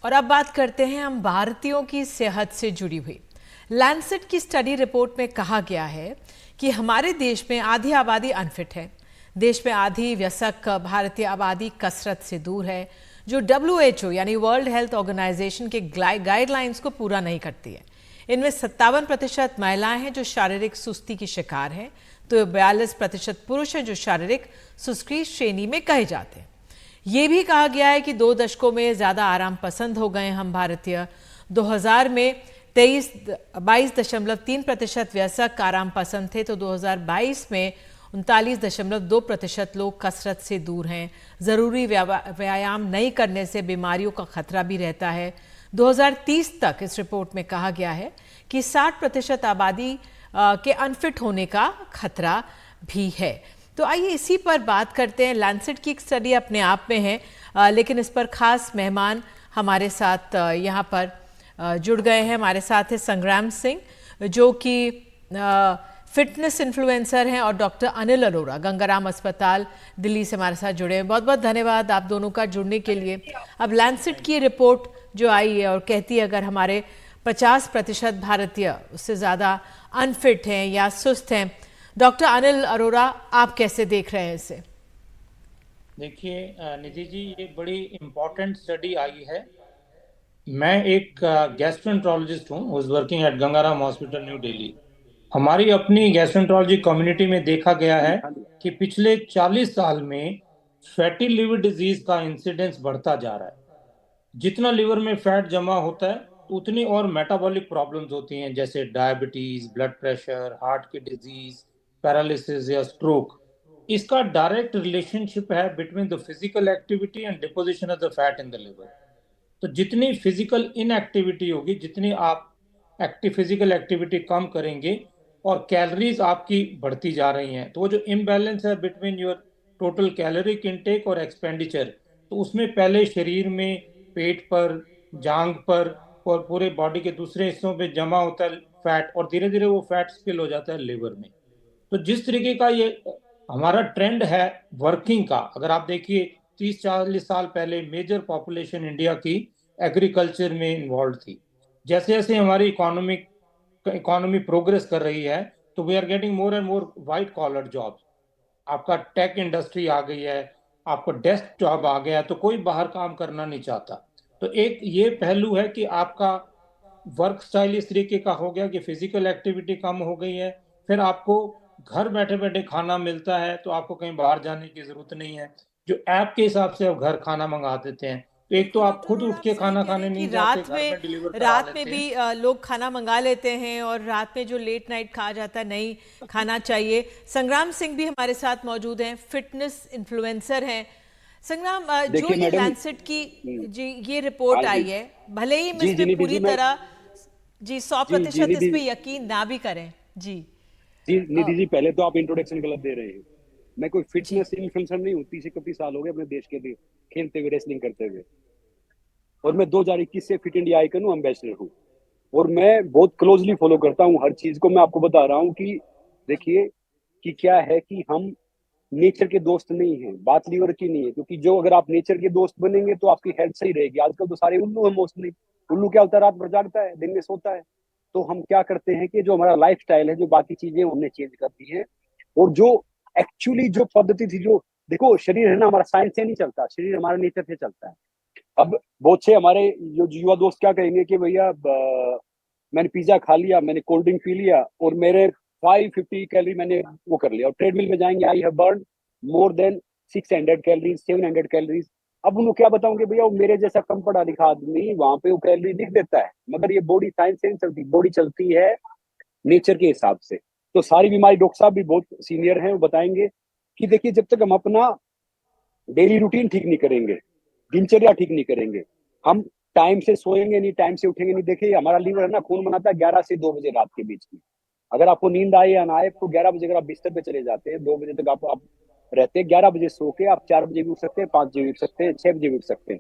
और अब बात करते हैं हम भारतीयों की सेहत से जुड़ी हुई। लैंसेट की स्टडी रिपोर्ट में कहा गया है कि हमारे देश में आधी आबादी अनफिट है। देश में आधी वयस्क भारतीय आबादी कसरत से दूर है, जो WHO यानी वर्ल्ड हेल्थ ऑर्गेनाइजेशन के गाइडलाइंस को पूरा नहीं करती है। इनमें 57% महिलाएं हैं जो शारीरिक सुस्ती की शिकार हैं, तो 42% पुरुष हैं जो शारीरिक सुस्ती श्रेणी में कहे जाते हैं। ये भी कहा गया है कि 2 दशकों में ज्यादा आराम पसंद हो गए हम भारतीय। 2000 में 22.3% वयस्क आराम पसंद थे, तो 2022 में 39.2% लोग कसरत से दूर हैं। जरूरी व्यायाम नहीं करने से बीमारियों का खतरा भी रहता है। 2030 तक इस रिपोर्ट में कहा गया है कि 60% आबादी के अनफिट होने का खतरा भी है। तो आइए इसी पर बात करते हैं। लैंसेट की एक स्टडी अपने आप में है, लेकिन इस पर खास मेहमान हमारे साथ यहाँ पर जुड़ गए हैं। हमारे साथ है संग्राम सिंह, जो कि फिटनेस इन्फ्लुएंसर हैं, और डॉक्टर अनिल अरोड़ा गंगाराम अस्पताल दिल्ली से हमारे साथ जुड़े हैं। बहुत बहुत धन्यवाद आप दोनों का जुड़ने के लिए। अब लैंसेट की रिपोर्ट जो आई है और कहती है अगर हमारे 50% भारतीय उससे ज़्यादा अनफिट हैं या सुस्त हैं। डॉक्टर अनिल अरोड़ा, आप कैसे देख रहे हैं इसे? देखिए निधि जी, ये बड़ी इम्पोर्टेंट स्टडी आई है। मैं एक गैस्ट्रोएंटरोलॉजिस्ट हूँ, was working at Gangaram hospital new Delhi. हमारी अपनी गैस्ट्रोएंटरोलॉजी कम्युनिटी में देखा गया है कि पिछले 40 साल में फैटी लिवर डिजीज का इंसिडेंस बढ़ता जा रहा है। जितना लिवर में फैट जमा होता है उतनी और मेटाबॉलिक प्रॉब्लम्स होती हैं, जैसे डायबिटीज, ब्लड प्रेशर, हार्ट की डिजीज, पैरालिसिस या स्ट्रोक। इसका डायरेक्ट रिलेशनशिप है between the physical activity and deposition of the fat in the liver. तो जितनी फिजिकल इनएक्टिविटी होगी, जितनी आप फिजिकल एक्टिविटी कम करेंगे और कैलोरीज आपकी बढ़ती जा रही हैं, तो वो जो इम्बैलेंस है between your total caloric intake और एक्सपेंडिचर, तो उसमें पहले शरीर में पेट पर, जांग पर और पूरे बॉडी के दूसरे हिस्सों पे जमा होता है फैट, और धीरे धीरे वो फैट स्पिल हो जाता है लिवर में। तो जिस तरीके का ये हमारा ट्रेंड है वर्किंग का, अगर आप देखिए 30-40 साल पहले मेजर पॉपुलेशन इंडिया की एग्रीकल्चर में इन्वॉल्व थी। जैसे जैसे हमारी इकोनॉमी प्रोग्रेस कर रही है, तो we are getting more and more white collar jobs. आपका टेक इंडस्ट्री आ गई है, आपको डेस्क जॉब आ गया, तो कोई बाहर काम करना नहीं चाहता। तो एक ये पहलू है कि आपका वर्क स्टाइल इस तरीके का हो गया कि फिजिकल एक्टिविटी कम हो गई है। फिर आपको घर बैठे बैठे खाना मिलता है, तो आपको कहीं बाहर जाने की जरूरत नहीं है। जो ऐप के हिसाब से आप घर खाना मंगा देते हैं, तो एक तो तो आप डॉक्टर खुद अरोड़ा, उठ आप के सही खाना कह रहे खाने हैं कि नहीं जाते, घर में डिलीवर करा रात में लेते भी हैं। लोग खाना मंगा लेते हैं, और रात में जो लेट नाइट खा जाता है नहीं खाना चाहिए। संग्राम सिंह भी हमारे साथ मौजूद हैं, फिटनेस इन्फ्लुएंसर हैं। संग्राम, जो देखिए ये मैडम। लैंसेट की जी ये रिपोर्ट हाँ जी। आई है, भले ही हम जी इस जी पे निधि पूरी जी, मैं तरह जी सौ जी प्रतिशत इस निधि पे यकीन ना भी करें जी। जी अ, निधि जी, पहले तो आप इंट्रोडक्शन गलत दे रहे हैं। मैं कोई जी फिटनेस इन्फ्लुएंसर नहीं हूँ। 30 से 31 साल हो गए अपने देश के लिए खेलते हुए, रेसलिंग करते हुए। और मैं 2021 से फिट इंडिया आइकन हूँ, एम्बेसडर हूँ। और मैं बहुत क्लोजली फॉलो करता हूँ हर चीज को। मैं आपको बता रहा हूँ कि देखिए कि क्या है कि हम नेचर के दोस्त नहीं हैं, बात लीवर की नहीं है। क्योंकि जो अगर आप नेचर के दोस्त बनेंगे तो आपकी हेल्थ सही रहेगी। आजकल तो सारे उल्लू हैं मोस्टली। उल्लू क्या होता है? रात भर जागता है, दिन में सोता है। तो हम क्या करते हैं कि जो हमारा लाइफ स्टाइल है, जो बाकी चीजें हमने चेंज कर दी है। और जो एक्चुअली जो पद्धति थी, जो देखो शरीर है ना हमारा, साइंस से नहीं चलता, शरीर हमारा नेचर से चलता है। अब बहुत से हमारे जो युवा दोस्त क्या कहेंगे कि भैया मैंने पिज्जा खा लिया, मैंने कोल्ड ड्रिंक पी लिया और मेरे 550 कैलोरी मैंने वो कर लिया, और ट्रेडमिल में जाएंगे, I have burn more than 600 calories, 700 calories. अब उनको क्या बताऊंगे भैया, वो मेरे जैसा कम पढ़ा लिखा आदमी वहां पे वो कैलोरी लिख देता है, मगर ये बॉडी साइंस से नहीं चलती, बॉडी चलती है नेचर के हिसाब से। तो सारी बीमारी डॉक्टर साहब भी बहुत सीनियर हैं, वो बताएंगे कि देखिए जब तक हम अपना डेली रूटीन ठीक नहीं करेंगे, दिनचर्या ठीक नहीं करेंगे, हम टाइम से सोएंगे नहीं, टाइम से उठेंगे नहीं। देखिए हमारा लीवर है ना, खून बनाता है 11 से 2 बजे रात के बीच में। अगर आपको नींद आए या ना आए, तो 11 बजे अगर आप बिस्तर पे चले जाते हैं, 2 बजे तक आप रहते हैं, 11 बजे सो के आप 4 बजे भी उठ सकते हैं, 5 बजे भी उठ सकते हैं, 6 बजे भी उठ सकते हैं।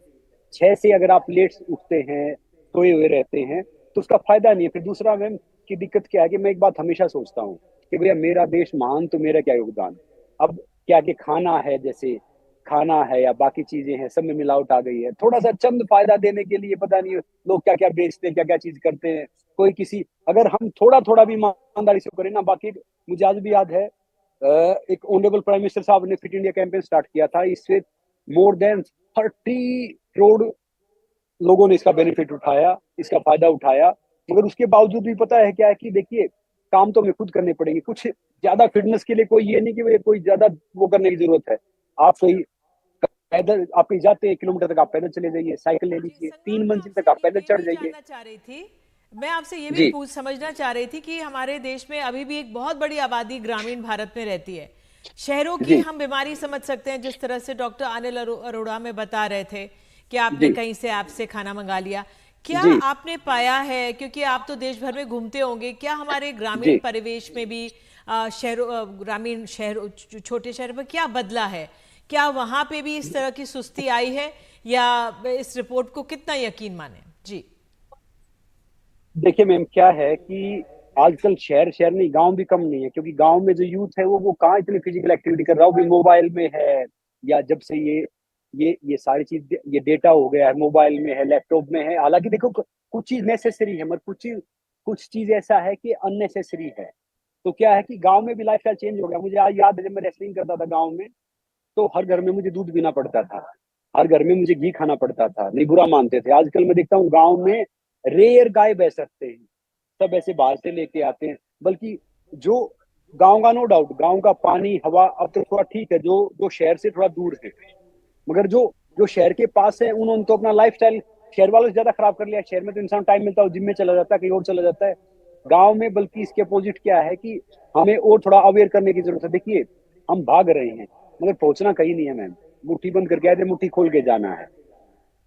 6 से अगर आप लेट उठते हैं, सोए हुए रहते हैं, तो उसका फायदा नहीं है। फिर दूसरा मैम की दिक्कत क्या है कि मैं एक बात हमेशा सोचता हूँ कि भैया मेरा देश महान, तो मेरा क्या योगदान। अब क्या कि खाना है, जैसे खाना है या बाकी चीजें हैं, सब में मिलावट आ गई है। थोड़ा सा चंद फायदा देने के लिए पता नहीं लोग क्या क्या बेचते हैं, क्या क्या चीज करते हैं। कोई किसी, अगर हम थोड़ा थोड़ा भी ईमानदारी से करें ना, बाकी मुझे आज भी याद है एक ऑनरेबल प्राइम मिनिस्टर साहब ने फिट इंडिया कैंपेन स्टार्ट किया था। इससे मोर देन 30 करोड़ लोगों ने इसका बेनिफिट उठाया, इसका फायदा उठाया। मगर उसके बावजूद भी पता है क्या है कि देखिए, काम तो हमें खुद करने पड़ेंगे। कुछ ज्यादा फिटनेस के लिए कोई ये नहीं कि कोई ज्यादा वो करने की जरूरत है। आप सही पैदल आप कहीं जाते हैं, 1 किलोमीटर तक आप पैदल चले जाइए, साइकिल ले जी लीजिए, संग्राम, 3 मंजिल मैं तक आप आपसे पैदल ये चढ़ भी जाइए। जानना चाह रही थी, मैं आपसे ये भी जी पूछ समझना चाह रही थी कि हमारे देश में अभी भी एक बहुत बड़ी आबादी ग्रामीण भारत में रहती है। शहरों की जी हम बीमारी समझ सकते हैं, जिस तरह से डॉक्टर अनिल अरोड़ा में बता रहे थे कि आपने जी कहीं से ऐप से खाना मंगा लिया। क्या जी आपने पाया है, क्योंकि आप तो देश भर में घूमते होंगे, क्या हमारे ग्रामीण जी परिवेश में भी शहरों ग्रामीण शहर छोटे शहर में क्या बदला है? क्या वहां पे भी इस तरह की सुस्ती आई है, या इस रिपोर्ट को कितना यकीन माने? जी देखिए मैम, क्या है कि आजकल शहर शहर नहीं, गांव भी कम नहीं है। क्योंकि गांव में जो यूथ है वो कहाँ इतनी फिजिकल एक्टिविटी कर रहा है, वो भी मोबाइल में है। या जब से ये सारी चीज, ये डेटा हो गया है, मोबाइल में है, लैपटॉप में है। हालांकि देखो, कुछ चीज नेसेसरी है, मगर कुछ चीज ऐसा है कि अननेसेसरी है। तो क्या है कि गांव में भी लाइफस्टाइल चेंज हो गया। मुझे आज याद है, जब मैं रेसलिंग करता था गांव में, तो हर घर में मुझे दूध पीना पड़ता था, हर घर में मुझे घी खाना पड़ता था, नहीं बुरा मानते थे। आजकल मैं देखता हूँ गांव में रेयर गाय भैंस रखते हैं, सब ऐसे बाहर से लेके आते हैं। बल्कि जो गांव का, नो डाउट, गांव का पानी हवा अब तो थोड़ा ठीक है, जो जो शहर से थोड़ा दूर है। मगर जो जो शहर के पास है, उन्होंने तो अपना लाइफस्टाइल शहर वालों से ज्यादा खराब कर लिया। शहर में तो इंसान टाइम मिलता है, जिम में चला जाता है, कहीं और चला जाता है। गांव में बल्कि इसके अपोजिट क्या है कि हमें और थोड़ा अवेयर करने की जरूरत है। देखिए, हम भाग रहे हैं मगर पहुंचना कहीं नहीं है मैम। मुट्ठी बंद करके आए थे, मुट्ठी खोल के जाना है।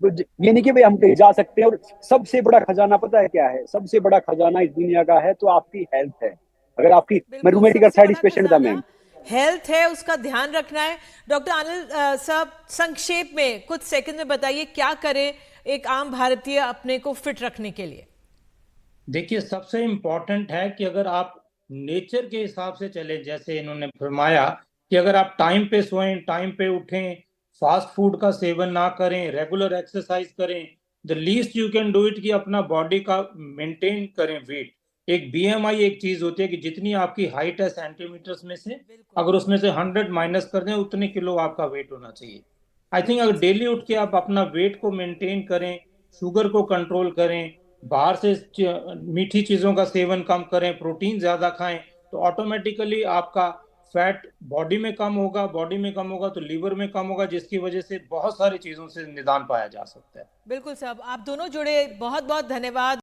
तो ये नहीं कि भाई हम कहीं जा सकते हैं। और सबसे बड़ा खजाना पता है क्या है? सबसे बड़ा खजाना इस दुनिया का है तो आपकी हेल्थ है। अगर आपकी, मैं बिल्कुल, रूमेटिक सबसे अर्थराइटिस बड़ा पेशेंट था खजाना मैम। हेल्थ है, उसका ध्यान रखना है। डॉक्टर अनिल साहब, संक्षेप में कुछ सेकंड में बताइए, क्या करे एक आम भारतीय अपने को फिट रखने के लिए? देखिए, सबसे इम्पोर्टेंट है कि अगर आप नेचर के हिसाब से चले, जैसे इन्होंने फरमाया कि अगर आप टाइम पे सोएं, टाइम पे उठें, फास्ट फूड का सेवन ना करें, रेगुलर एक्सरसाइज करें, the least you can do it कि अपना बॉडी का मेंटेन करें वेट। एक बीएमआई एक चीज होती है कि जितनी आपकी हाइट है सेंटीमीटर्स में से, बिल्कुल, अगर उसमें से 100 माइनस कर दें, उतने किलो आपका वेट होना चाहिए। आई थिंक बिल्कुल अगर सही। डेली उठ के आप अपना वेट को मेंटेन करें, शुगर को कंट्रोल करें, बाहर से मीठी चीजों का सेवन कम करें, प्रोटीन ज्यादा खाएं, तो ऑटोमेटिकली आपका फैट बॉडी में कम होगा, बॉडी में कम होगा तो लीवर में कम होगा, जिसकी वजह से बहुत सारी चीजों से निदान पाया जा सकता है। बिल्कुल साहब, आप दोनों जुड़े, बहुत बहुत धन्यवाद।